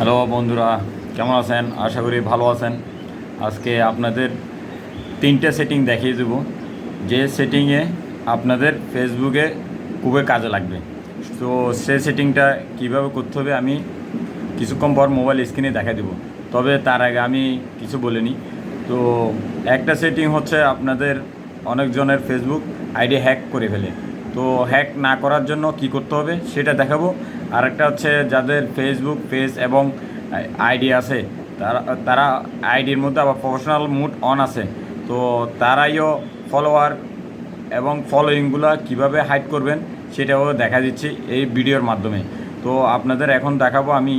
Hello বন্ধুরা, কেমন আছেন? আশা করি ভালো আছেন। আজকে আপনাদের তিনটে সেটিং দেখিয়ে দেবো, যে সেটিংয়ে আপনাদের ফেসবুকে খুবই কাজে লাগবে। তো সেই সেটিংটা কীভাবে করতে হবে আমি কিছুক্ষণ পর মোবাইল স্ক্রিনে দেখা দেবো। তবে তার আগে আমি কিছু বলে নিই। তো একটা সেটিং হচ্ছে আপনাদের অনেকজনের ফেসবুক আইডি হ্যাক করে ফেলে। তো হ্যাক না করার জন্য কি করতে হবে সেটা দেখাবো। আর একটা হচ্ছে যাদের ফেসবুক পেজ এবং আইডি আছে, তারা তারা আইডির মধ্যে আবার প্রফেশনাল মুড অন আছে, তো তারাইও ফলোয়ার এবং ফলোয়িংগুলো কিভাবে হাইড করবেন সেটাও দেখা দিচ্ছি এই ভিডিওর মাধ্যমে। তো আপনাদের এখন দেখাবো আমি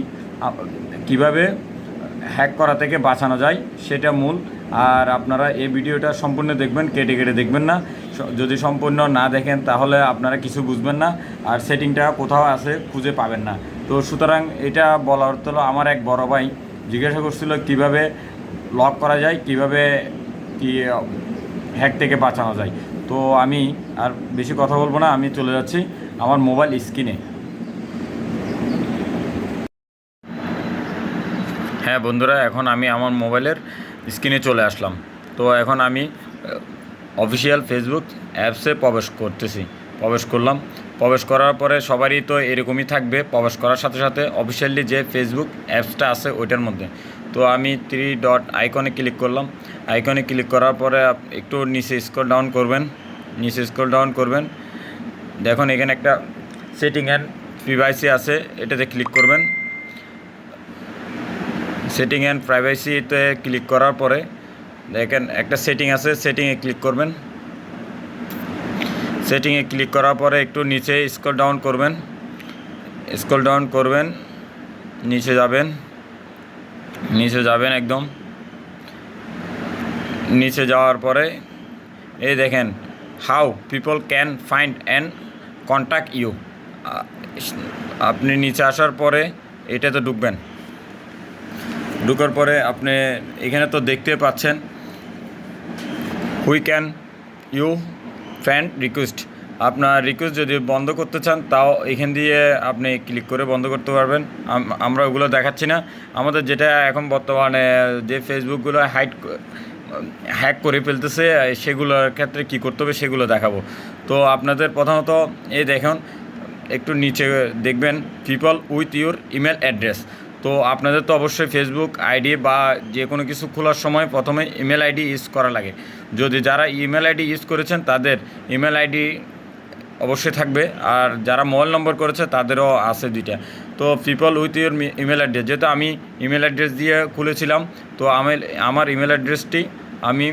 কিভাবে হ্যাক করা থেকে বাঁচানো যায়, সেটা মূল। আর আপনারা এই ভিডিওটা সম্পূর্ণ দেখবেন, কেটে কেটে দেখবেন না। যদি সম্পূর্ণ না দেখেন তাহলে আপনারা কিছু বুঝবেন না, আর সেটিংটা কোথাও আছে খুঁজে পাবেন না। তো সুতরাং এটা বলা অর্থ হলো, আমার এক বড় ভাই জিজ্ঞাসা করছিল কিভাবে লক করা যায়, কিভাবে কি হ্যাক থেকে বাঁচানো যায়। তো আমি আর বেশি কথা বলবো না, আমি চলে যাচ্ছি আমার মোবাইল স্ক্রিনে। হ্যাঁ বন্ধুরা, এখন আমি আমার মোবাইলের স্ক্রিনে চলে আসলাম। তো এখন আমি অফিসিয়াল ফেসবুক অ্যাপসে প্রবেশ করলাম। প্রবেশ করার পরে সবারই তো এরকমই থাকবে, প্রবেশ করার সাথে সাথে অফিসিয়ালি যে ফেসবুক অ্যাপসটা আছে ওইটার মধ্যে। তো আমি 3 ডট আইকনে ক্লিক করলাম। আইকনে ক্লিক করার পরে একটু নিচে স্ক্রল ডাউন করবেন। দেখুন এখানে একটা সেটিং অ্যান্ড প্রাইভেসি আছে, এটাতে ক্লিক করবেন। সেটিং অ্যান্ড প্রাইভেসিতে ক্লিক করার পরে দেখেন একটা সেটিং আছে, সেটিংয়ে ক্লিক করবেন। সেটিংয়ে ক্লিক করার পরে একটু নিচে স্ক্রল ডাউন করবেন, নিচে যাবেন একদম। নিচে যাওয়ার পরে এই দেখেন how people can find and contact you. আপনি নিচে আসার পরে এটাতে ঢুকার পরে আপনি এখানে তো দেখতে পাচ্ছেন হুই ক্যান ইউ ফ্রেন্ড রিকোয়েস্ট। আপনার রিকোয়েস্ট যদি বন্ধ করতে চান তাও এখান দিয়ে আপনি ক্লিক করে বন্ধ করতে পারবেন। আমরা ওগুলো দেখাচ্ছি না। আমাদের যেটা এখন বর্তমানে যে ফেসবুকগুলো হ্যাক করে ফেলতেছে সেগুলোর ক্ষেত্রে কি করতে হবে সেগুলো দেখাবো। তো আপনাদের প্রথমত এই দেখুন একটু নিচে দেখবেন people with your email address. তো আপনাদের তো অবশ্যই ফেসবুক আইডি বা যে কোনো কিছু খোলার সময় প্রথমে ইমেল আইডি ইউজ করা লাগে। যদি যারা ইমেল আইডি ইউজ করেছেন তাদের ইমেল আইডি অবশ্যই থাকবে, আর যারা মোবাইল নম্বর করেছে তাদেরও আছে 2টা। তো people with your email address, যেহেতু আমি ইমেল অ্যাড্রেস দিয়ে খুলেছিলাম, তো আমার ইমেল অ্যাড্রেসটি আমি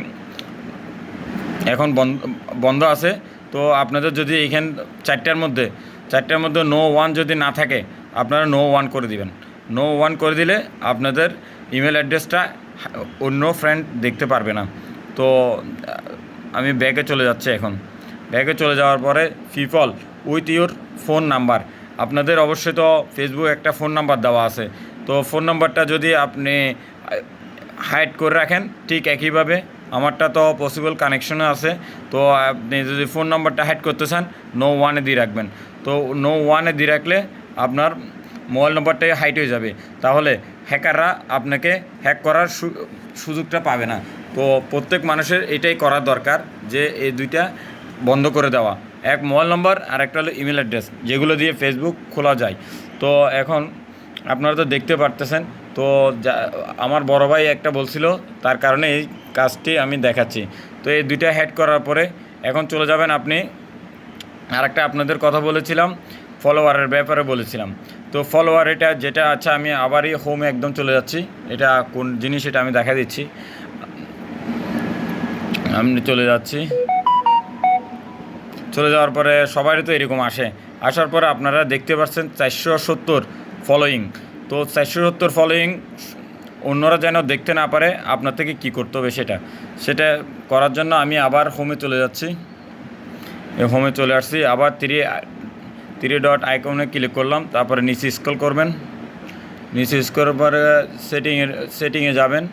এখন বন্ধ আছে। তো আপনাদের যদি এইখান 4টার মধ্যে নো ওয়ান যদি না থাকে, আপনারা নো ওয়ান করে দিবেন। নো ওয়ান করে দিলে আপনাদের ইমেল অ্যাড্রেসটা অন্য ফ্রেন্ড দেখতে পারবে না। তো আমি ব্যাকে চলে যাচ্ছি। এখন ব্যাকে চলে যাওয়ার পরে people with your phone number, আপনাদের অবশ্যই তো ফেসবুক একটা ফোন নাম্বার দেওয়া আছে। তো ফোন নাম্বারটা যদি আপনি হাইড করে রাখেন, ঠিক একইভাবে আমারটা তো পসিবল কানেকশনে আছে। তো আপনি যদি ফোন নাম্বারটা হাইড করতে চান নো ওয়ানে দিয়ে রাখবেন। তো নো ওয়ানে দিয়ে রাখলে আপনার মোবাইল নম্বরটাই হাইড হয়ে যাবে, তাহলে হ্যাকাররা আপনাকে হ্যাক করার সুযোগটা পাবে না। তো প্রত্যেক মানুষের এটাই করার দরকার যে এই 2টা বন্ধ করে দেওয়া, এক মোবাইল নম্বর আর একটা হলো ইমেল অ্যাড্রেস, যেগুলো দিয়ে ফেসবুক খোলা যায়। তো এখন আপনারা তো দেখতে পারতেছেন। তো আমার বড় ভাই একটা বলছিল, তার কারণে এই কাজটি আমি দেখাচ্ছি। তো এই 2টা হ্যাড করার পরে এখন চলে যাবেন আপনি। আর একটা আপনাদের কথা বলেছিলাম, ফলোয়ারের ব্যাপারে বলেছিলাম। তো ফলোয়ার এটা যেটা আচ্ছা, আমি আবারই হোমে একদম চলে যাচ্ছি। এটা কোন জিনিস এটা আমি দেখা দিচ্ছি। আমি চলে যাওয়ার পরে সবারই তো এরকম আসার পরে আপনারা দেখতে পাচ্ছেন 470 ফলোয়িং। তো 470 ফলোয়িং অন্যরা যেন দেখতে না পারে, আপনার থেকে কি করতে হবে সেটা করার জন্য আমি আবার হোমে চলে যাচ্ছি। হোমে চলে আসছি, আবার 3 ডট আইকনে ক্লিক করলাম। তারপরে নিচে স্ক্রল করবেন। নিচে স্ক্রল পরে সেটিংয়ে যাবেন।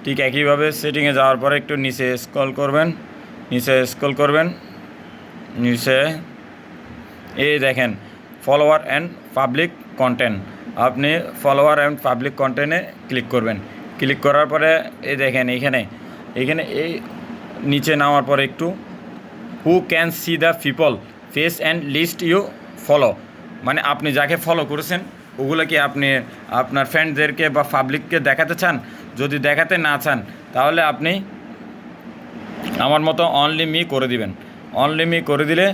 ঠিক একইভাবে সেটিংয়ে যাওয়ার পরে একটু নিচে স্ক্রল করবেন। নিচে এই দেখেন ফলোয়ার অ্যান্ড পাবলিক কন্টেন্ট। আপনি ফলোয়ার অ্যান্ড পাবলিক কন্টেন্টে ক্লিক করবেন। ক্লিক করার পরে এই দেখেন এখানে এই নিচে নামার পরে একটু who can see the people face and list you follow, মানে আপনি যাকে ফলো করেছেন ওগুলো কি আপনি আপনার ফ্রেন্ডদেরকে বা পাবলিককে দেখাতে চান? যদি দেখাতে না চান তাহলে আপনি আমার মতো অনলি মি করে দিবেন। অনলি মি করে দিলে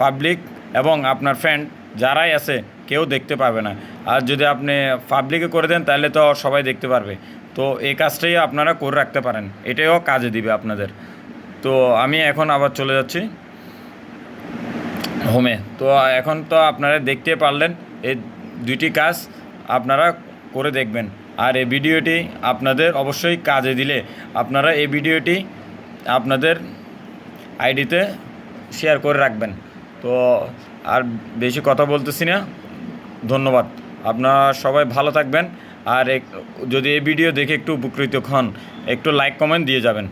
পাবলিক এবং আপনার ফ্রেন্ড যারাই আছে কেউ দেখতে পাবে না। আর যদি আপনি পাবলিকে করে দেন তাহলে তো সবাই দেখতে পারবে। তো এই কাজটাই আপনারা করে রাখতে পারেন, এটাও কাজে দিবে আপনাদের। তো আমি এখন আবার চলে যাচ্ছি হোমে। তো এখন তো আপনারা দেখতে পারলেন এই দুইটি কাজ আপনারা করে দেখবেন। আর এই ভিডিওটি আপনাদের অবশ্যই কাজে দিলে আপনারা এই ভিডিওটি আপনাদের আইডিতে শেয়ার করে রাখবেন। তো আর বেশি কথা বলতেছি না, ধন্যবাদ। আপনারা সবাই ভালো থাকবেন। আর যদি এই ভিডিও দেখে একটু উপকৃত হন, একটু লাইক কমেন্ট দিয়ে যাবেন।